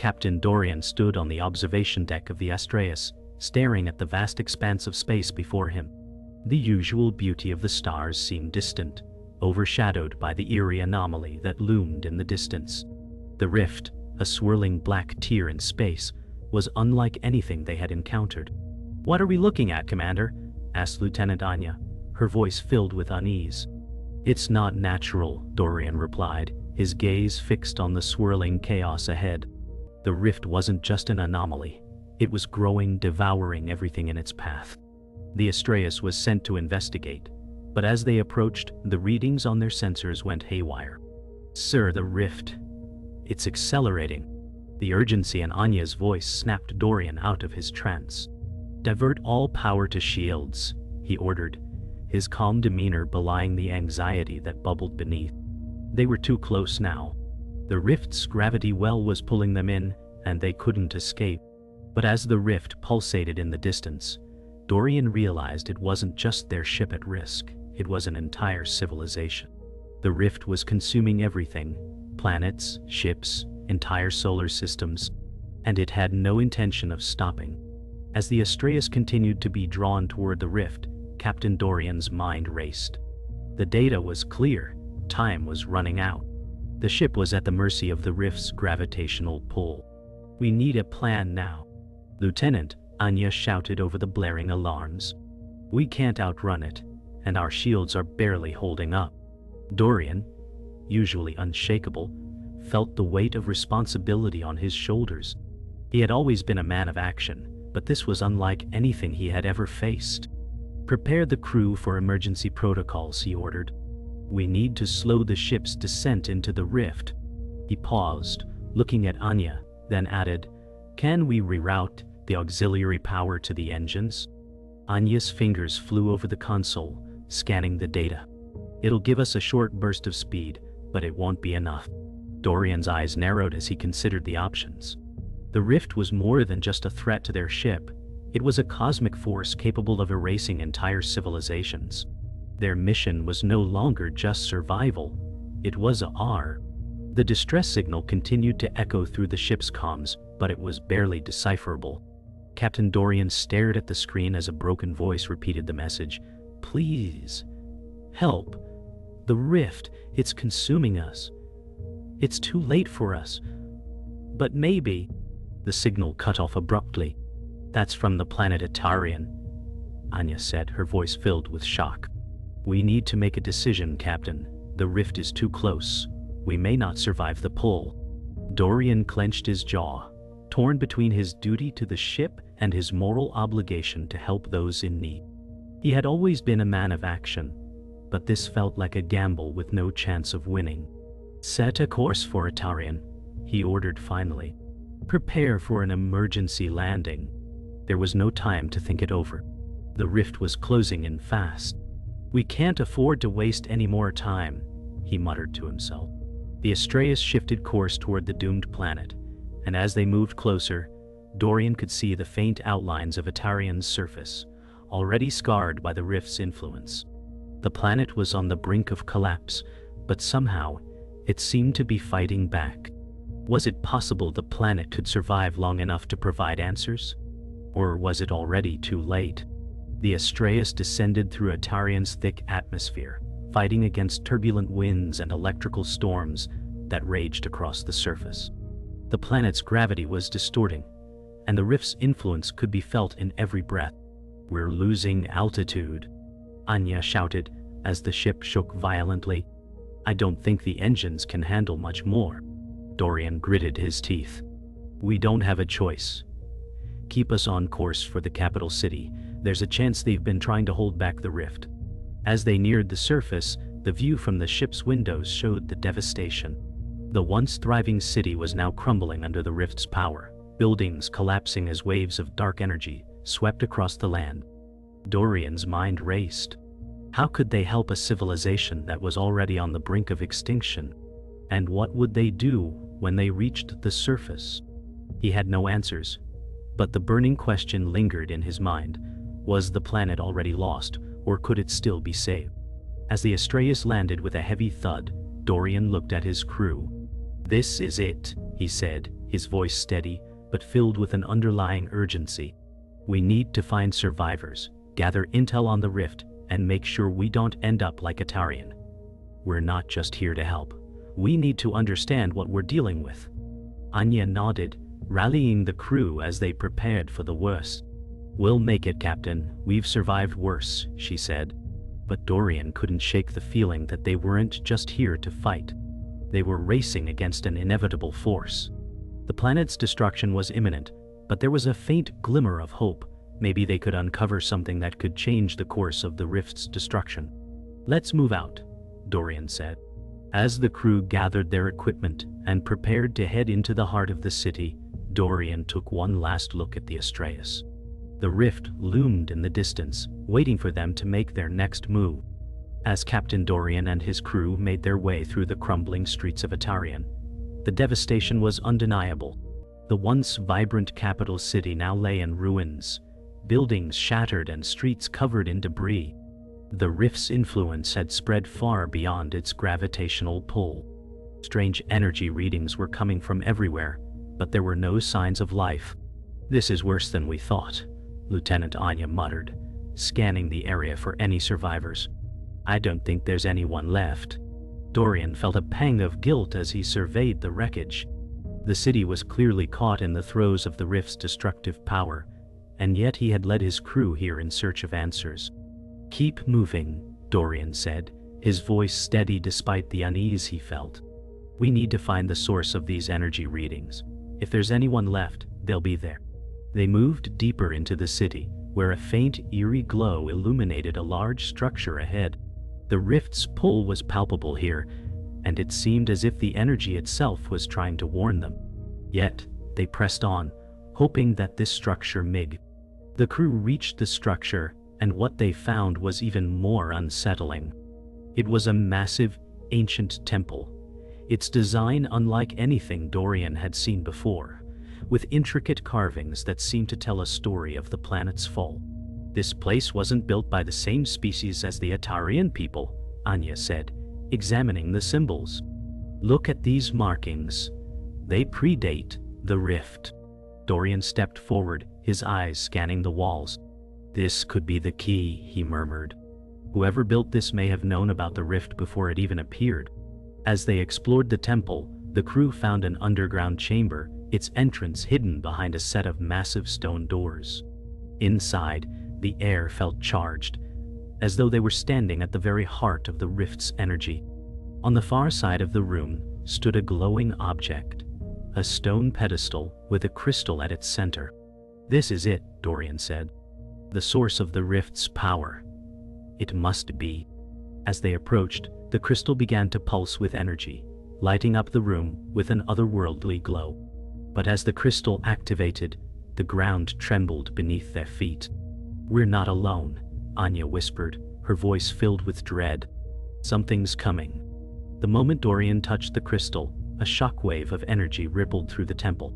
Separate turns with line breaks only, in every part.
Captain Dorian stood on the observation deck of the Astraeus, staring at the vast expanse of space before him. The usual beauty of the stars seemed distant, overshadowed by the eerie anomaly that loomed in the distance. The rift, a swirling black tear in space, was unlike anything they had encountered. "What are we looking at, Commander?" asked Lieutenant Anya, her voice filled with unease. "It's not natural," Dorian replied, his gaze fixed on the swirling chaos ahead. The rift wasn't just an anomaly. It was growing, devouring everything in its path. The Astraeus was sent to investigate, but as they approached, the readings on their sensors went haywire. "Sir, the rift. It's accelerating." The urgency in Anya's voice snapped Dorian out of his trance. "Divert all power to shields," he ordered, his calm demeanor belying the anxiety that bubbled beneath. They were too close now. The rift's gravity well was pulling them in, and they couldn't escape. But as the rift pulsated in the distance, Dorian realized it wasn't just their ship at risk, it was an entire civilization. The rift was consuming everything: planets, ships, entire solar systems, and it had no intention of stopping. As the Astraeus continued to be drawn toward the rift, Captain Dorian's mind raced. The data was clear, time was running out. The ship was at the mercy of the rift's gravitational pull. "We need a plan now." "Lieutenant," Anya shouted over the blaring alarms. "We can't outrun it, and our shields are barely holding up." Dorian, usually unshakable, felt the weight of responsibility on his shoulders. He had always been a man of action, but this was unlike anything he had ever faced. "Prepare the crew for emergency protocols," he ordered. "We need to slow the ship's descent into the rift." He paused, looking at Anya, then added, "Can we reroute the auxiliary power to the engines?" Anya's fingers flew over the console, scanning the data. "It'll give us a short burst of speed, but it won't be enough." Dorian's eyes narrowed as he considered the options. The rift was more than just a threat to their ship. It was a cosmic force capable of erasing entire civilizations. Their mission was no longer just survival, it was a R. The distress signal continued to echo through the ship's comms, but it was barely decipherable. Captain Dorian stared at the screen as a broken voice repeated the message. "Please, help. The rift, it's consuming us. It's too late for us. But maybe." The signal cut off abruptly. "That's from the planet Atarion," Anya said, her voice filled with shock. "We need to make a decision, Captain. The rift is too close. We may not survive the pull." Dorian clenched his jaw, torn between his duty to the ship and his moral obligation to help those in need. He had always been a man of action, but this felt like a gamble with no chance of winning. "Set a course for Atarion," he ordered finally. "Prepare for an emergency landing." There was no time to think it over. The rift was closing in fast. "We can't afford to waste any more time," he muttered to himself. The Astraeus shifted course toward the doomed planet, and as they moved closer, Dorian could see the faint outlines of Atarion's surface, already scarred by the rift's influence. The planet was on the brink of collapse, but somehow, it seemed to be fighting back. Was it possible the planet could survive long enough to provide answers? Or was it already too late? The Astraeus descended through Atarion's thick atmosphere, fighting against turbulent winds and electrical storms that raged across the surface. The planet's gravity was distorting, and the rift's influence could be felt in every breath. "We're losing altitude," Anya shouted as the ship shook violently. "I don't think the engines can handle much more." Dorian gritted his teeth. "We don't have a choice. Keep us on course for the capital city. There's a chance they've been trying to hold back the rift." As they neared the surface, the view from the ship's windows showed the devastation. The once thriving city was now crumbling under the rift's power, buildings collapsing as waves of dark energy swept across the land. Dorian's mind raced. How could they help a civilization that was already on the brink of extinction? And what would they do when they reached the surface? He had no answers, but the burning question lingered in his mind. Was the planet already lost, or could it still be saved? As the Astraeus landed with a heavy thud, Dorian looked at his crew. "This is it," he said, his voice steady, but filled with an underlying urgency. "We need to find survivors, gather intel on the rift, and make sure we don't end up like Atarion. We're not just here to help. We need to understand what we're dealing with." Anya nodded, rallying the crew as they prepared for the worst. "We'll make it, Captain. We've survived worse," she said. But Dorian couldn't shake the feeling that they weren't just here to fight. They were racing against an inevitable force. The planet's destruction was imminent, but there was a faint glimmer of hope. Maybe they could uncover something that could change the course of the rift's destruction. "Let's move out," Dorian said. As the crew gathered their equipment and prepared to head into the heart of the city, Dorian took one last look at the Astraeus. The rift loomed in the distance, waiting for them to make their next move. As Captain Dorian and his crew made their way through the crumbling streets of Atarion, the devastation was undeniable. The once vibrant capital city now lay in ruins, buildings shattered and streets covered in debris. The rift's influence had spread far beyond its gravitational pull. Strange energy readings were coming from everywhere, but there were no signs of life. "This is worse than we thought," Lieutenant Anya muttered, scanning the area for any survivors. "I don't think there's anyone left." Dorian felt a pang of guilt as he surveyed the wreckage. The city was clearly caught in the throes of the rift's destructive power, and yet he had led his crew here in search of answers. "Keep moving," Dorian said, his voice steady despite the unease he felt. "We need to find the source of these energy readings. If there's anyone left, they'll be there." They moved deeper into the city, where a faint, eerie glow illuminated a large structure ahead. The rift's pull was palpable here, and it seemed as if the energy itself was trying to warn them. Yet, they pressed on, hoping that this structure might. The crew reached the structure, and what they found was even more unsettling. It was a massive, ancient temple, its design unlike anything Dorian had seen before, with intricate carvings that seemed to tell a story of the planet's fall. "This place wasn't built by the same species as the Atarion people," Anya said, examining the symbols. "Look at these markings. They predate the rift." Dorian stepped forward, his eyes scanning the walls. "This could be the key," he murmured. "Whoever built this may have known about the rift before it even appeared." As they explored the temple, the crew found an underground chamber, its entrance hidden behind a set of massive stone doors. Inside, the air felt charged, as though they were standing at the very heart of the rift's energy. On the far side of the room stood a glowing object, a stone pedestal with a crystal at its center. "This is it," Dorian said. "The source of the rift's power. It must be." As they approached, the crystal began to pulse with energy, lighting up the room with an otherworldly glow. But as the crystal activated, the ground trembled beneath their feet. "We're not alone," Anya whispered, her voice filled with dread. "Something's coming." The moment Dorian touched the crystal, a shockwave of energy rippled through the temple.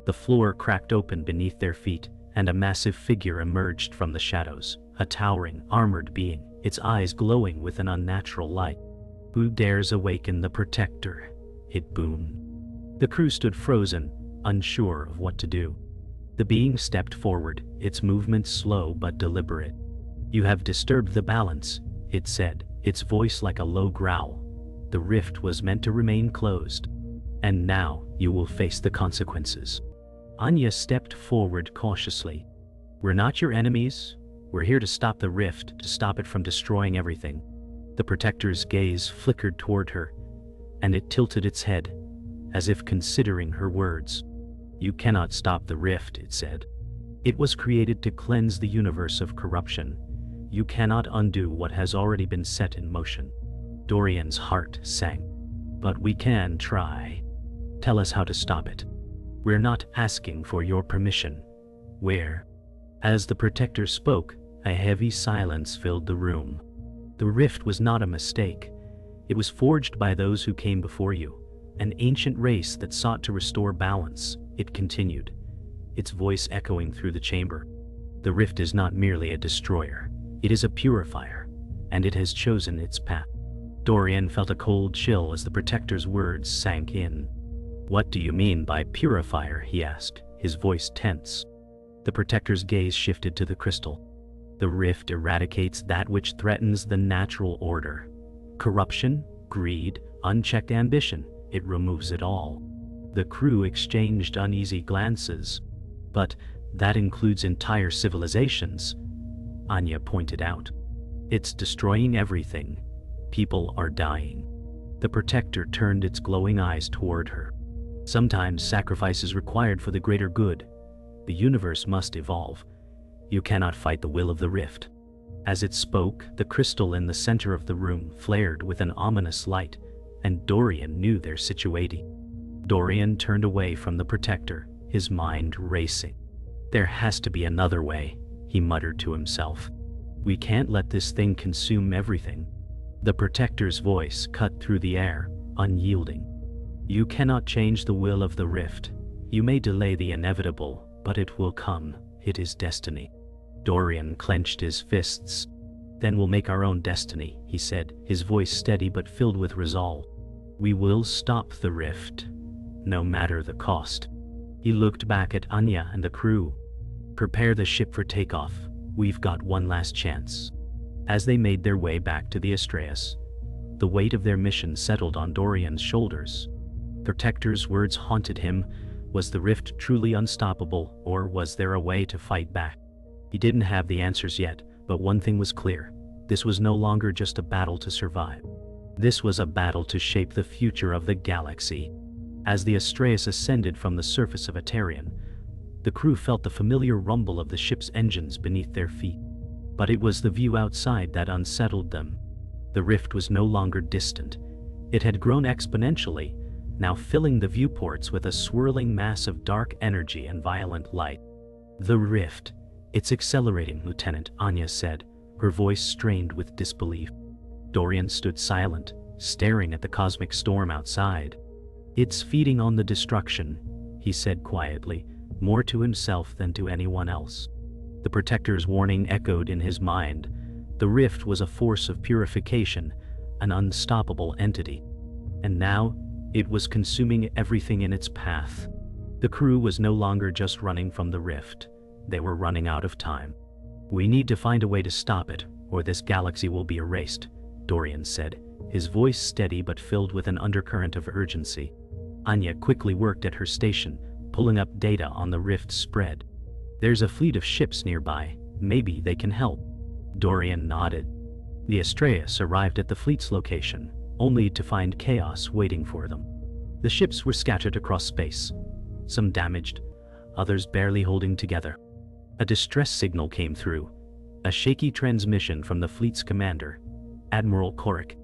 The floor cracked open beneath their feet, and a massive figure emerged from the shadows, a towering, armored being, its eyes glowing with an unnatural light. "Who dares awaken the Protector?" it boomed. The crew stood frozen, unsure of what to do. The being stepped forward, its movements slow but deliberate. "You have disturbed the balance," it said, its voice like a low growl. "The rift was meant to remain closed. And now, you will face the consequences." Anya stepped forward cautiously. "We're not your enemies. We're here to stop the rift, to stop it from destroying everything." The Protector's gaze flickered toward her, and it tilted its head, as if considering her words. "You cannot stop the rift," it said. "It was created to cleanse the universe of corruption. You cannot undo what has already been set in motion." Dorian's heart sank. "But we can try. Tell us how to stop it." "We're not asking for your permission. We're—" As the Protector spoke, a heavy silence filled the room. "The rift was not a mistake. It was forged by those who came before you, an ancient race that sought to restore balance," it continued, its voice echoing through the chamber. "The rift is not merely a destroyer, it is a purifier, and it has chosen its path." Dorian felt a cold chill as the Protector's words sank in. "What do you mean by purifier?" he asked, his voice tense. The Protector's gaze shifted to the crystal. "The rift eradicates that which threatens the natural order. Corruption, greed, unchecked ambition, it removes it all." The crew exchanged uneasy glances. "But that includes entire civilizations," Anya pointed out. "It's destroying everything. People are dying." The Protector turned its glowing eyes toward her. "Sometimes sacrifice is required for the greater good. The universe must evolve. You cannot fight the will of the rift." As it spoke, the crystal in the center of the room flared with an ominous light, and Dorian knew their situation. Dorian turned away from the Protector, his mind racing. "There has to be another way," he muttered to himself. "We can't let this thing consume everything." The Protector's voice cut through the air, unyielding. "You cannot change the will of the rift. You may delay the inevitable, but it will come. It is destiny." Dorian clenched his fists. "Then we'll make our own destiny," he said, his voice steady but filled with resolve. "We will stop the rift, no matter the cost." He looked back at Anya and the crew. "Prepare the ship for takeoff. We've got one last chance." As they made their way back to the Astraeus, the weight of their mission settled on Dorian's shoulders. Protector's words haunted him. Was the rift truly unstoppable, or was there a way to fight back? He didn't have the answers yet, but one thing was clear. This was no longer just a battle to survive. This was a battle to shape the future of the galaxy. As the Astraeus ascended from the surface of Atarion, the crew felt the familiar rumble of the ship's engines beneath their feet. But it was the view outside that unsettled them. The rift was no longer distant. It had grown exponentially, now filling the viewports with a swirling mass of dark energy and violent light. "The rift. It's accelerating, Lieutenant," Anya said, her voice strained with disbelief. Dorian stood silent, staring at the cosmic storm outside. "It's feeding on the destruction," he said quietly, more to himself than to anyone else. The Protector's warning echoed in his mind. The rift was a force of purification, an unstoppable entity. And now, it was consuming everything in its path. The crew was no longer just running from the rift. They were running out of time. "We need to find a way to stop it, or this galaxy will be erased," Dorian said, his voice steady but filled with an undercurrent of urgency. Anya quickly worked at her station, pulling up data on the rift's spread. "There's a fleet of ships nearby. Maybe they can help." Dorian nodded. The Astraeus arrived at the fleet's location, only to find chaos waiting for them. The ships were scattered across space, some damaged, others barely holding together. A distress signal came through, a shaky transmission from the fleet's commander, Admiral Korik.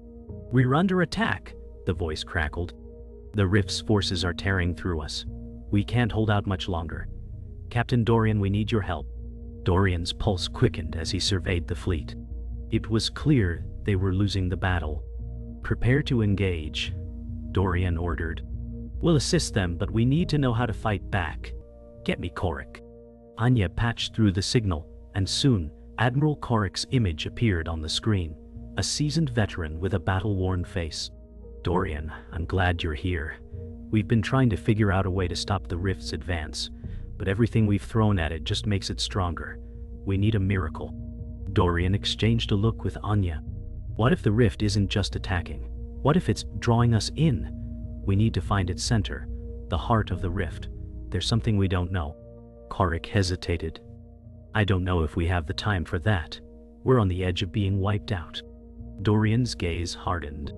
"We're under attack," the voice crackled. "The rift's forces are tearing through us. We can't hold out much longer. Captain Dorian, we need your help." Dorian's pulse quickened as he surveyed the fleet. It was clear they were losing the battle. "Prepare to engage," Dorian ordered. "We'll assist them, but we need to know how to fight back. Get me Korik." Anya patched through the signal, and soon, Admiral Korik's image appeared on the screen, a seasoned veteran with a battle-worn face. "Dorian, I'm glad you're here. We've been trying to figure out a way to stop the rift's advance, but everything we've thrown at it just makes it stronger. We need a miracle." Dorian exchanged a look with Anya. "What if the rift isn't just attacking? What if it's drawing us in? We need to find its center, the heart of the rift. There's something we don't know." Korik hesitated. "I don't know if we have the time for that. We're on the edge of being wiped out." Dorian's gaze hardened.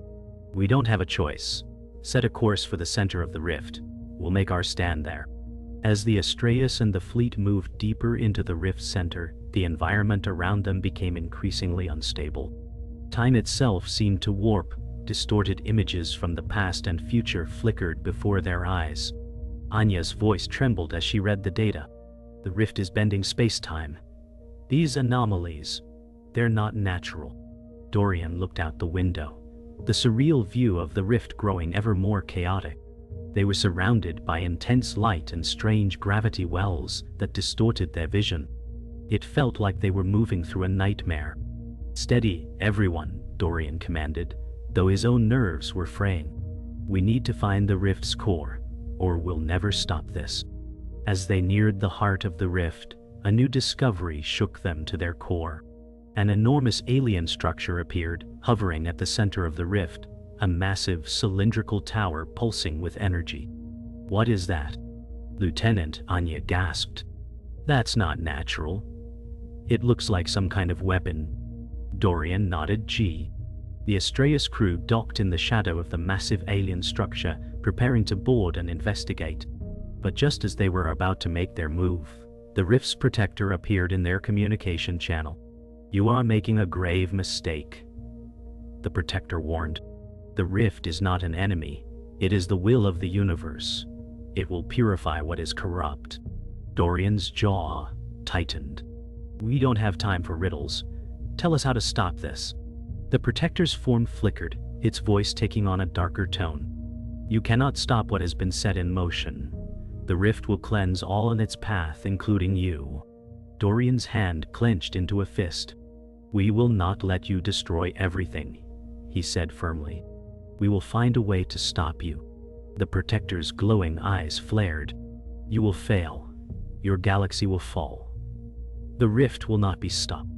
"We don't have a choice. Set a course for the center of the rift. We'll make our stand there." As the Astraeus and the fleet moved deeper into the rift's center, the environment around them became increasingly unstable. Time itself seemed to warp. Distorted images from the past and future flickered before their eyes. Anya's voice trembled as she read the data. "The rift is bending space-time. These anomalies, they're not natural." Dorian looked out the window, the surreal view of the rift growing ever more chaotic. They were surrounded by intense light and strange gravity wells that distorted their vision. It felt like they were moving through a nightmare. "Steady, everyone," Dorian commanded, though his own nerves were fraying. "We need to find the rift's core, or we'll never stop this." As they neared the heart of the rift, a new discovery shook them to their core. An enormous alien structure appeared, hovering at the center of the rift, a massive cylindrical tower pulsing with energy. "What is that?" Lieutenant Anya gasped. "That's not natural. It looks like some kind of weapon." Dorian nodded. The Astraeus crew docked in the shadow of the massive alien structure, preparing to board and investigate. But just as they were about to make their move, the rift's protector appeared in their communication channel. "You are making a grave mistake," the protector warned. "The rift is not an enemy. It is the will of the universe. It will purify what is corrupt." Dorian's jaw tightened. "We don't have time for riddles. Tell us how to stop this." The protector's form flickered, its voice taking on a darker tone. "You cannot stop what has been set in motion. The rift will cleanse all in its path, including you." Dorian's hand clenched into a fist. "We will not let you destroy everything," he said firmly. "We will find a way to stop you." The protector's glowing eyes flared. "You will fail. Your galaxy will fall. The rift will not be stopped."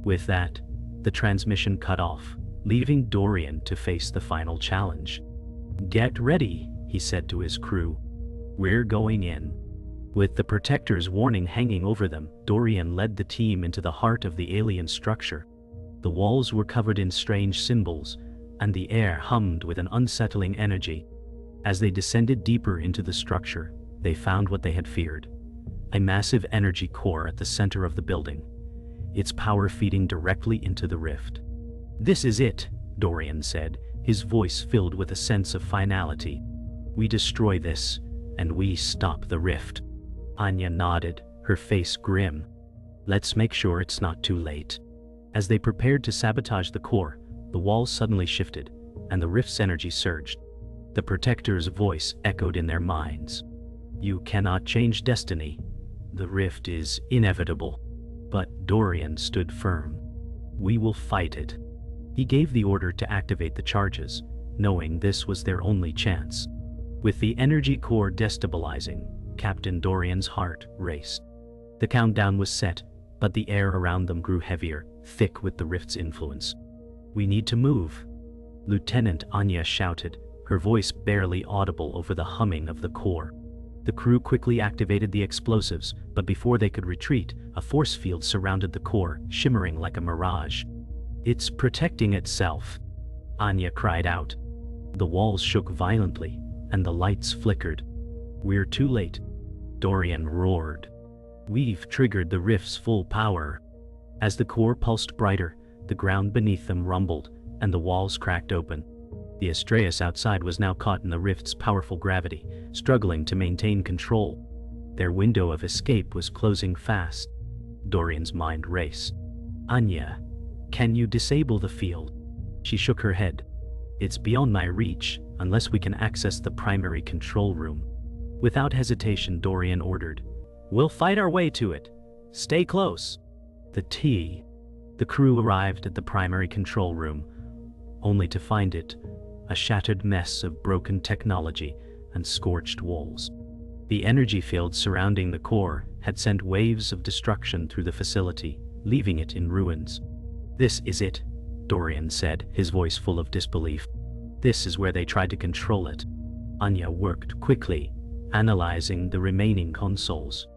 With that, the transmission cut off, leaving Dorian to face the final challenge. "Get ready," he said to his crew. "We're going in." With the protector's warning hanging over them, Dorian led the team into the heart of the alien structure. The walls were covered in strange symbols, and the air hummed with an unsettling energy. As they descended deeper into the structure, they found what they had feared: a massive energy core at the center of the building, its power feeding directly into the rift. "This is it," Dorian said, his voice filled with a sense of finality. "We destroy this, and we stop the rift." Anya nodded, her face grim. "Let's make sure it's not too late." As they prepared to sabotage the core, the walls suddenly shifted, and the rift's energy surged. The protector's voice echoed in their minds. "You cannot change destiny. The rift is inevitable." But Dorian stood firm. "We will fight it." He gave the order to activate the charges, knowing this was their only chance. With the energy core destabilizing, Captain Dorian's heart raced. The countdown was set, but the air around them grew heavier, thick with the rift's influence. "We need to move," Lieutenant Anya shouted, her voice barely audible over the humming of the core. The crew quickly activated the explosives, but before they could retreat, a force field surrounded the core, shimmering like a mirage. "It's protecting itself," Anya cried out. The walls shook violently, and the lights flickered. "We're too late," Dorian roared. "We've triggered the rift's full power." As the core pulsed brighter, the ground beneath them rumbled, and the walls cracked open. The Astraeus outside was now caught in the rift's powerful gravity, struggling to maintain control. Their window of escape was closing fast. Dorian's mind raced. "Anya, can you disable the field?" She shook her head. "It's beyond my reach, unless we can access the primary control room." Without hesitation, Dorian ordered, "We'll fight our way to it. Stay close." The crew arrived at the primary control room, only to find it a shattered mess of broken technology and scorched walls. The energy field surrounding the core had sent waves of destruction through the facility, leaving it in ruins. "This is it," Dorian said, his voice full of disbelief. "This is where they tried to control it." Anya worked quickly, analyzing the remaining consoles.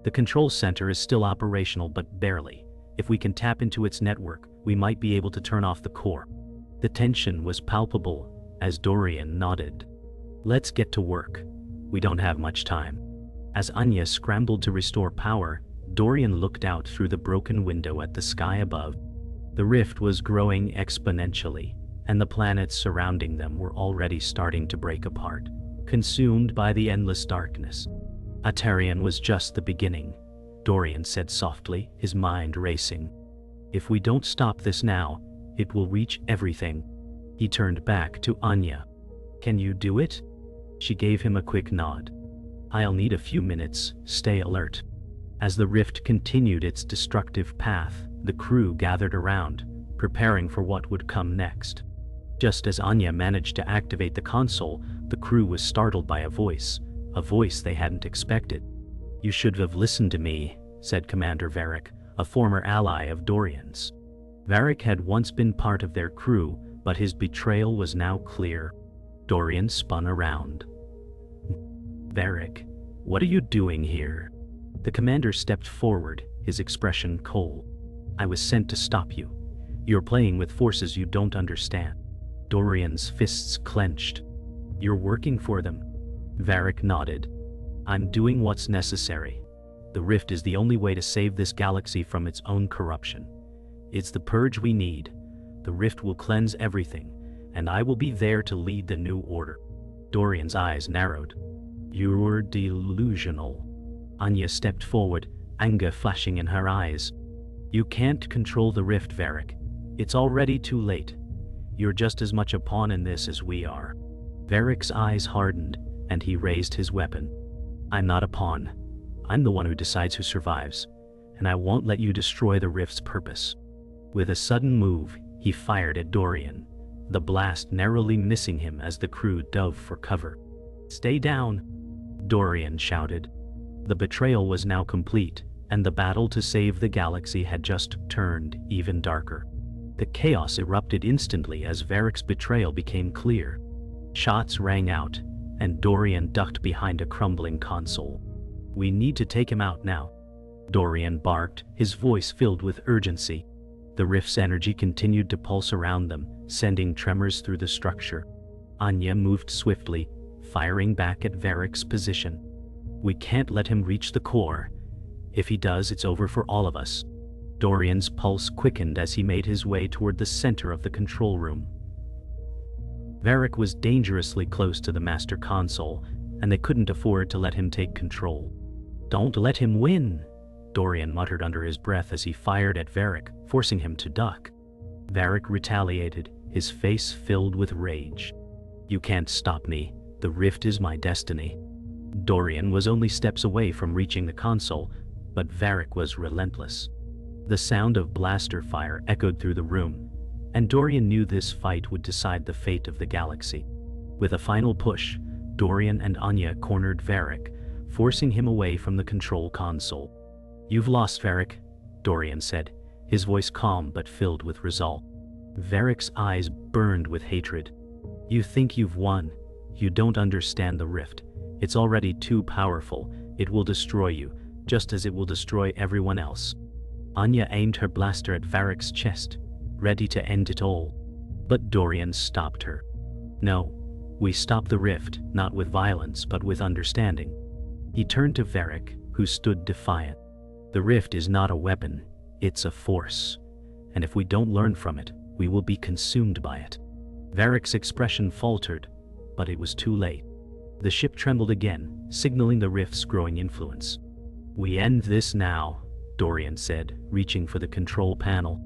"The control center is still operational, but barely. If we can tap into its network, we might be able to turn off the core." The tension was palpable as Dorian nodded. "Let's get to work. We don't have much time." As Anya scrambled to restore power, Dorian looked out through the broken window at the sky above. The rift was growing exponentially, and the planets surrounding them were already starting to break apart, consumed by the endless darkness. Atarion was just the beginning, Dorian said softly, his mind racing. "If we don't stop this now, it will reach everything." He turned back to Anya. "Can you do it?" She gave him a quick nod. "I'll need a few minutes, stay alert." As the rift continued its destructive path, the crew gathered around, preparing for what would come next. Just as Anya managed to activate the console, the crew was startled by a voice, a voice they hadn't expected. "You should have listened to me," said Commander Varric, a former ally of Dorian's. Varric had once been part of their crew, but his betrayal was now clear. Dorian spun around. "Varric, what are you doing here?" The commander stepped forward, his expression cold. "I was sent to stop you. You're playing with forces you don't understand." Dorian's fists clenched. "You're working for them?" Varric nodded. "I'm doing what's necessary. The rift is the only way to save this galaxy from its own corruption. It's the purge we need. The rift will cleanse everything, and I will be there to lead the new order." Dorian's eyes narrowed. "You're delusional." Anya stepped forward, anger flashing in her eyes. "You can't control the rift, Varric. It's already too late. You're just as much a pawn in this as we are." Varric's eyes hardened, and he raised his weapon. "I'm not a pawn. I'm the one who decides who survives, and I won't let you destroy the rift's purpose." With a sudden move, he fired at Dorian, the blast narrowly missing him as the crew dove for cover. "Stay down," Dorian shouted. The betrayal was now complete, and the battle to save the galaxy had just turned even darker. The chaos erupted instantly as Varric's betrayal became clear. Shots rang out, and Dorian ducked behind a crumbling console. "We need to take him out now," Dorian barked, his voice filled with urgency. The rift's energy continued to pulse around them, sending tremors through the structure. Anya moved swiftly, firing back at Varric's position. "We can't let him reach the core. If he does, it's over for all of us." Dorian's pulse quickened as he made his way toward the center of the control room. Varric was dangerously close to the master console, and they couldn't afford to let him take control. "Don't let him win," Dorian muttered under his breath as he fired at Varric, forcing him to duck. Varric retaliated, his face filled with rage. "You can't stop me. The rift is my destiny." Dorian was only steps away from reaching the console, but Varric was relentless. The sound of blaster fire echoed through the room, and Dorian knew this fight would decide the fate of the galaxy. With a final push, Dorian and Anya cornered Varric, forcing him away from the control console. "You've lost, Varric," Dorian said, his voice calm but filled with resolve. Varric's eyes burned with hatred. "You think you've won? You don't understand the rift. It's already too powerful. It will destroy you, just as it will destroy everyone else." Anya aimed her blaster at Varric's chest, ready to end it all. But Dorian stopped her. "No, we stop the rift, not with violence, but with understanding." He turned to Varric, who stood defiant. "The rift is not a weapon, it's a force. And if we don't learn from it, we will be consumed by it." Varric's expression faltered, but it was too late. The ship trembled again, signaling the rift's growing influence. "We end this now," Dorian said, reaching for the control panel.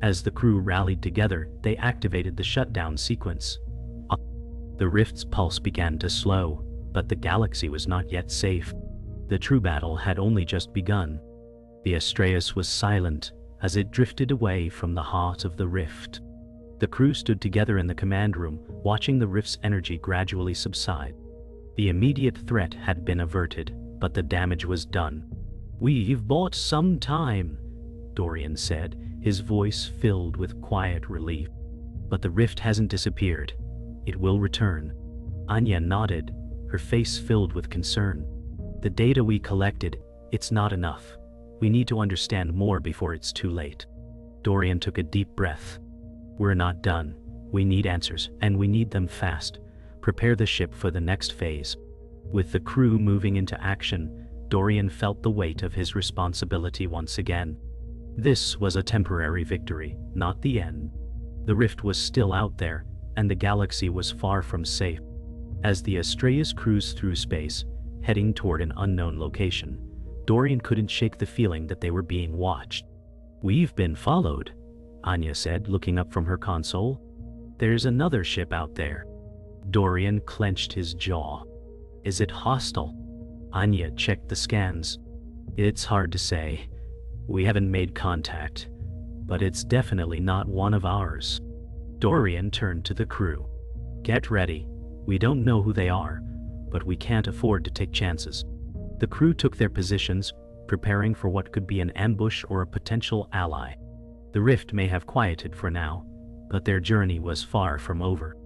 As the crew rallied together, they activated the shutdown sequence. The rift's pulse began to slow, but the galaxy was not yet safe. The true battle had only just begun. The Astraeus was silent as it drifted away from the heart of the rift. The crew stood together in the command room, watching the rift's energy gradually subside. The immediate threat had been averted, but the damage was done. "We've bought some time," Dorian said, his voice filled with quiet relief. "But the rift hasn't disappeared. It will return." Anya nodded, her face filled with concern. "The data we collected, it's not enough. We need to understand more before it's too late." Dorian took a deep breath. "We're not done. We need answers, and we need them fast. Prepare the ship for the next phase." With the crew moving into action, Dorian felt the weight of his responsibility once again. This was a temporary victory, not the end. The rift was still out there, and the galaxy was far from safe. As the Astraeus cruised through space, heading toward an unknown location, Dorian couldn't shake the feeling that they were being watched. "We've been followed," Anya said, looking up from her console. "There's another ship out there." Dorian clenched his jaw. "Is it hostile?" Anya checked the scans. "It's hard to say. We haven't made contact, but it's definitely not one of ours." Dorian turned to the crew. "Get ready. We don't know who they are, but we can't afford to take chances. The crew took their positions, preparing for what could be an ambush or a potential ally. The rift may have quieted for now, but their journey was far from over.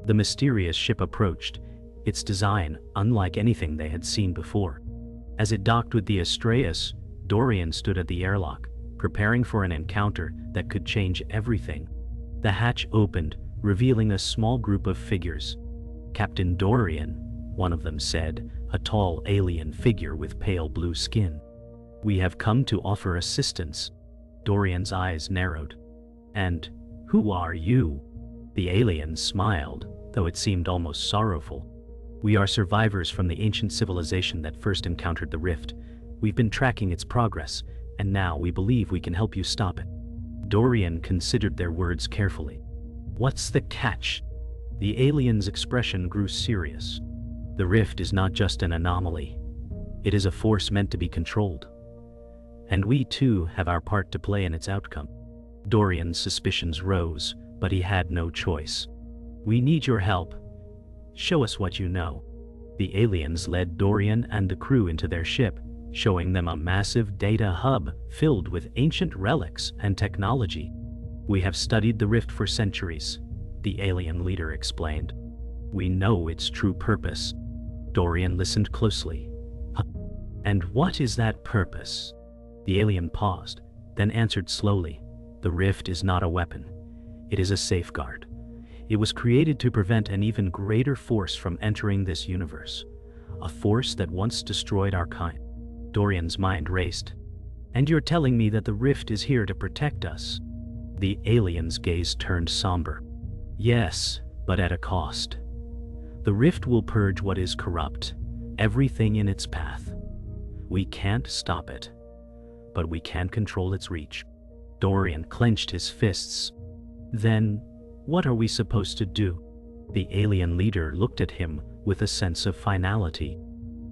The mysterious ship approached, its design unlike anything they had seen before. As it docked with the Astraeus, Dorian stood at the airlock, preparing for an encounter that could change everything. The hatch opened, revealing a small group of figures. "Captain Dorian," one of them said, a tall alien figure with pale blue skin. "We have come to offer assistance." Dorian's eyes narrowed. "And who are you?" The alien smiled, though it seemed almost sorrowful. "We are survivors from the ancient civilization that first encountered the rift. We've been tracking its progress, and now we believe we can help you stop it." Dorian considered their words carefully. "What's the catch?" The alien's expression grew serious. "The rift is not just an anomaly. It is a force meant to be controlled. And we too have our part to play in its outcome." Dorian's suspicions rose, but he had no choice. "We need your help. Show us what you know." The aliens led Dorian and the crew into their ship, showing them a massive data hub filled with ancient relics and technology. "We have studied the rift for centuries," the alien leader explained. "We know its true purpose." Dorian listened closely. "And what is that purpose?" The alien paused, then answered slowly. "The rift is not a weapon. It is a safeguard. It was created to prevent an even greater force from entering this universe, a force that once destroyed our kind." Dorian's mind raced. "And you're telling me that the rift is here to protect us?" The alien's gaze turned somber. "Yes, but at a cost. The rift will purge what is corrupt, everything in its path. We can't stop it, but we can control its reach." Dorian clenched his fists. "Then, what are we supposed to do?" The alien leader looked at him with a sense of finality.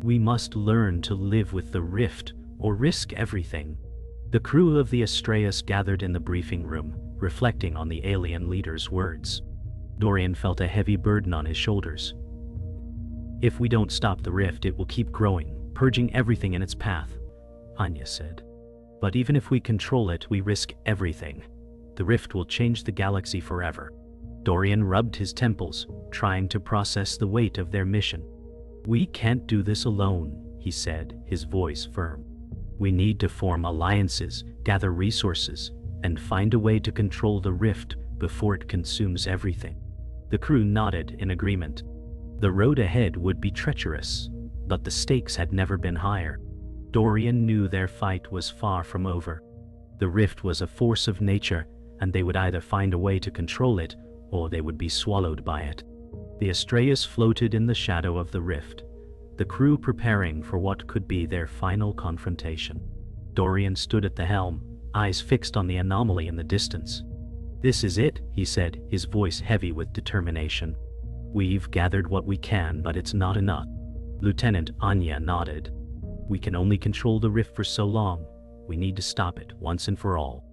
"We must learn to live with the rift or risk everything." The crew of the Astraeus gathered in the briefing room, reflecting on the alien leader's words. Dorian felt a heavy burden on his shoulders. "If we don't stop the rift, it will keep growing, purging everything in its path," Anya said. "But even if we control it, we risk everything. The rift will change the galaxy forever." Dorian rubbed his temples, trying to process the weight of their mission. "We can't do this alone," he said, his voice firm. "We need to form alliances, gather resources, and find a way to control the rift before it consumes everything." The crew nodded in agreement. The road ahead would be treacherous, but the stakes had never been higher. Dorian knew their fight was far from over. The rift was a force of nature, and they would either find a way to control it, or they would be swallowed by it. The Astraeus floated in the shadow of the rift, the crew preparing for what could be their final confrontation. Dorian stood at the helm, eyes fixed on the anomaly in the distance. "This is it," he said, his voice heavy with determination. "We've gathered what we can, but it's not enough." Lieutenant Anya nodded. "We can only control the rift for so long. We need to stop it once and for all."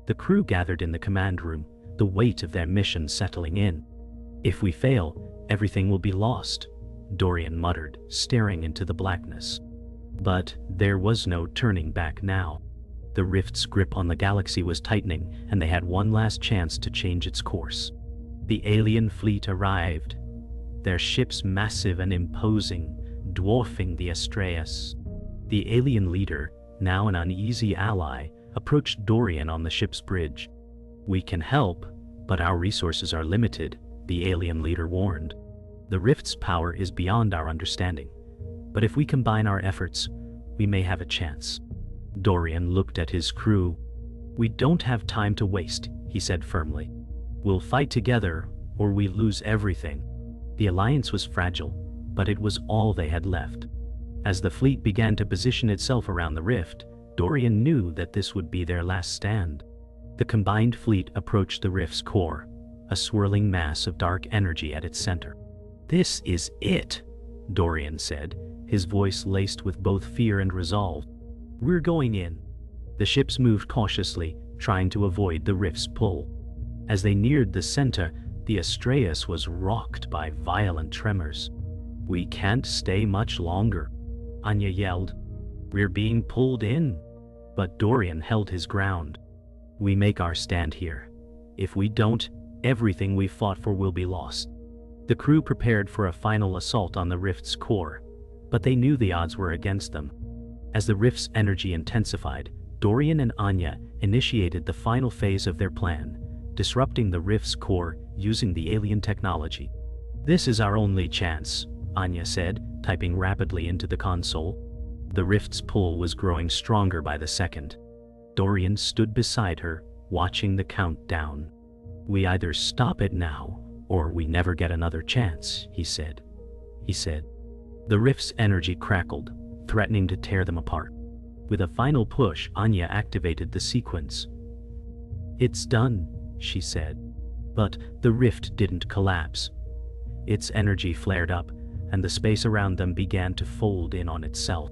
The crew gathered in the command room, the weight of their mission settling in. "If we fail, everything will be lost," Dorian muttered, staring into the blackness. But there was no turning back now. The rift's grip on the galaxy was tightening, and they had one last chance to change its course. The alien fleet arrived, their ships massive and imposing, dwarfing the Astraeus. The alien leader, now an uneasy ally, approached Dorian on the ship's bridge. "We can help, but our resources are limited," the alien leader warned. "The rift's power is beyond our understanding, but if we combine our efforts, we may have a chance." Dorian looked at his crew. "We don't have time to waste," he said firmly. "We'll fight together, or we lose everything." The alliance was fragile, but it was all they had left. As the fleet began to position itself around the rift, Dorian knew that this would be their last stand. The combined fleet approached the rift's core, a swirling mass of dark energy at its center. "This is it," Dorian said, his voice laced with both fear and resolve. "We're going in." The ships moved cautiously, trying to avoid the rift's pull. As they neared the center, the Astraeus was rocked by violent tremors. We can't stay much longer, Anya yelled. We're being pulled in. But Dorian held his ground. We make our stand here. If we don't, everything we fought for will be lost. The crew prepared for a final assault on the rift's core, but they knew the odds were against them. As the rift's energy intensified, Dorian and Anya initiated the final phase of their plan, disrupting the rift's core using the alien technology. This is our only chance, Anya said, typing rapidly into the console. The rift's pull was growing stronger by the second. Dorian stood beside her, watching the countdown. We either stop it now, or we never get another chance, he said. The rift's energy crackled, threatening to tear them apart. With a final push, Anya activated the sequence. It's done, she said. But the rift didn't collapse. Its energy flared up, and the space around them began to fold in on itself.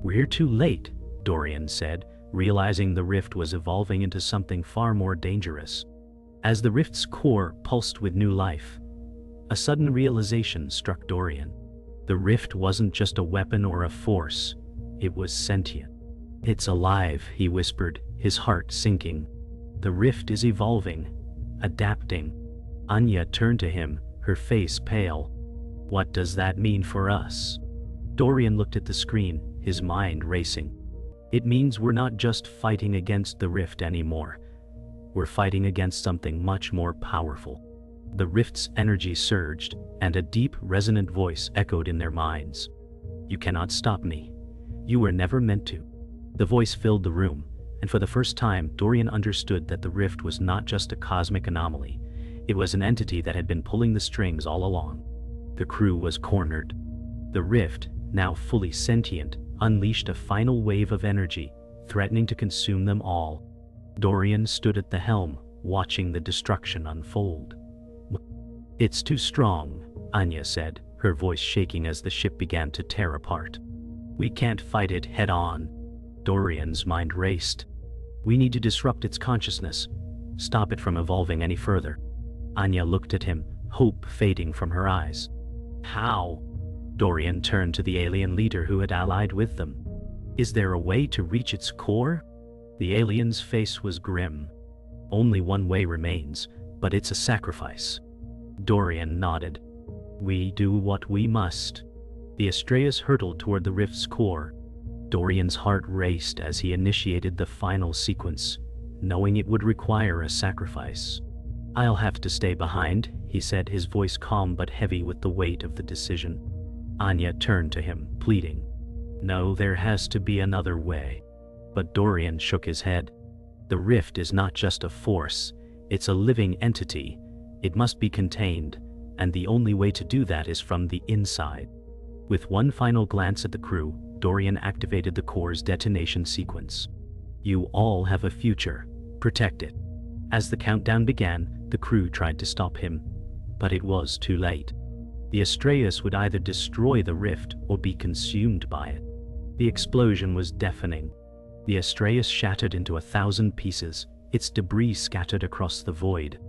We're too late, Dorian said, realizing the rift was evolving into something far more dangerous. As the rift's core pulsed with new life, a sudden realization struck Dorian. The rift wasn't just a weapon or a force, it was sentient. It's alive, he whispered, his heart sinking. The rift is evolving, adapting. Anya turned to him, her face pale. What does that mean for us? Dorian looked at the screen, his mind racing. It means we're not just fighting against the rift anymore. We're fighting against something much more powerful. The rift's energy surged, and a deep, resonant voice echoed in their minds. You cannot stop me. You were never meant to. The voice filled the room, and for the first time, Dorian understood that the rift was not just a cosmic anomaly. It was an entity that had been pulling the strings all along. The crew was cornered. The rift, now fully sentient, unleashed a final wave of energy, threatening to consume them all. Dorian stood at the helm, watching the destruction unfold. It's too strong, Anya said, her voice shaking as the ship began to tear apart. We can't fight it head-on. Dorian's mind raced. We need to disrupt its consciousness, stop it from evolving any further. Anya looked at him, hope fading from her eyes. How? Dorian turned to the alien leader who had allied with them. Is there a way to reach its core? The alien's face was grim. Only one way remains, but it's a sacrifice. Dorian nodded. We do what we must. The Astraeus hurtled toward the rift's core. Dorian's heart raced as he initiated the final sequence, knowing it would require a sacrifice. I'll have to stay behind, he said, his voice calm but heavy with the weight of the decision. Anya turned to him, pleading. No, there has to be another way. But Dorian shook his head. The rift is not just a force, it's a living entity. It must be contained, and the only way to do that is from the inside. With one final glance at the crew, Dorian activated the core's detonation sequence. You all have a future. Protect it. As the countdown began, the crew tried to stop him, but it was too late. The Astraeus would either destroy the rift or be consumed by it. The explosion was deafening. The Astraeus shattered into 1,000 pieces, its debris scattered across the void.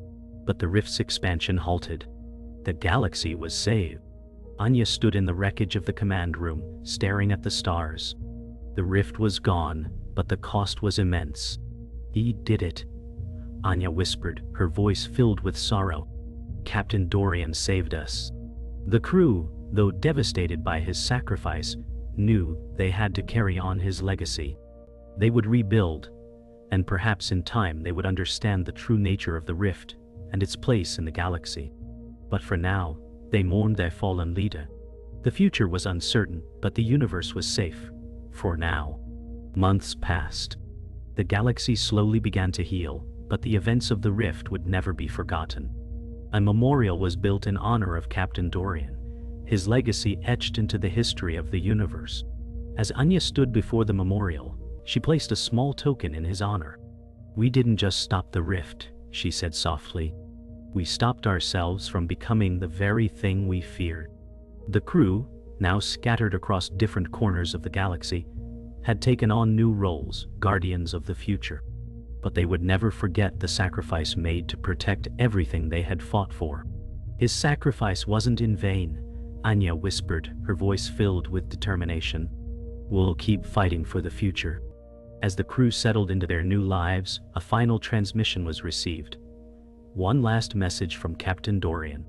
But the rift's expansion halted. The galaxy was saved. Anya stood in the wreckage of the command room, staring at the stars. The rift was gone, but the cost was immense. He did it, Anya whispered, her voice filled with sorrow. Captain Dorian saved us. The crew, though devastated by his sacrifice, knew they had to carry on his legacy. They would rebuild, and perhaps in time they would understand the true nature of the rift and its place in the galaxy. But for now, they mourned their fallen leader. The future was uncertain, but the universe was safe. For now. Months passed. The galaxy slowly began to heal, but the events of the rift would never be forgotten. A memorial was built in honor of Captain Dorian, his legacy etched into the history of the universe. As Anya stood before the memorial, she placed a small token in his honor. We didn't just stop the rift, she said softly. We stopped ourselves from becoming the very thing we feared. The crew, now scattered across different corners of the galaxy, had taken on new roles, guardians of the future. But they would never forget the sacrifice made to protect everything they had fought for. His sacrifice wasn't in vain. Anya whispered, her voice filled with determination. "We'll keep fighting for the future." As the crew settled into their new lives, a final transmission was received. One last message from Captain Dorian.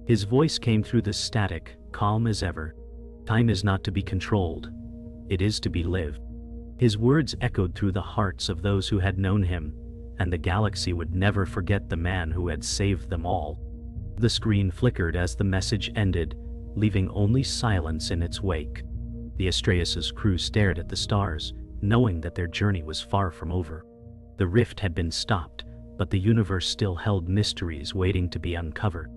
His voice came through the static, calm as ever. "Time is not to be controlled. It is to be lived." His words echoed through the hearts of those who had known him, and the galaxy would never forget the man who had saved them all. The screen flickered as the message ended, leaving only silence in its wake. The Astraeus' crew stared at the stars, knowing that their journey was far from over. The rift had been stopped, but the universe still held mysteries waiting to be uncovered.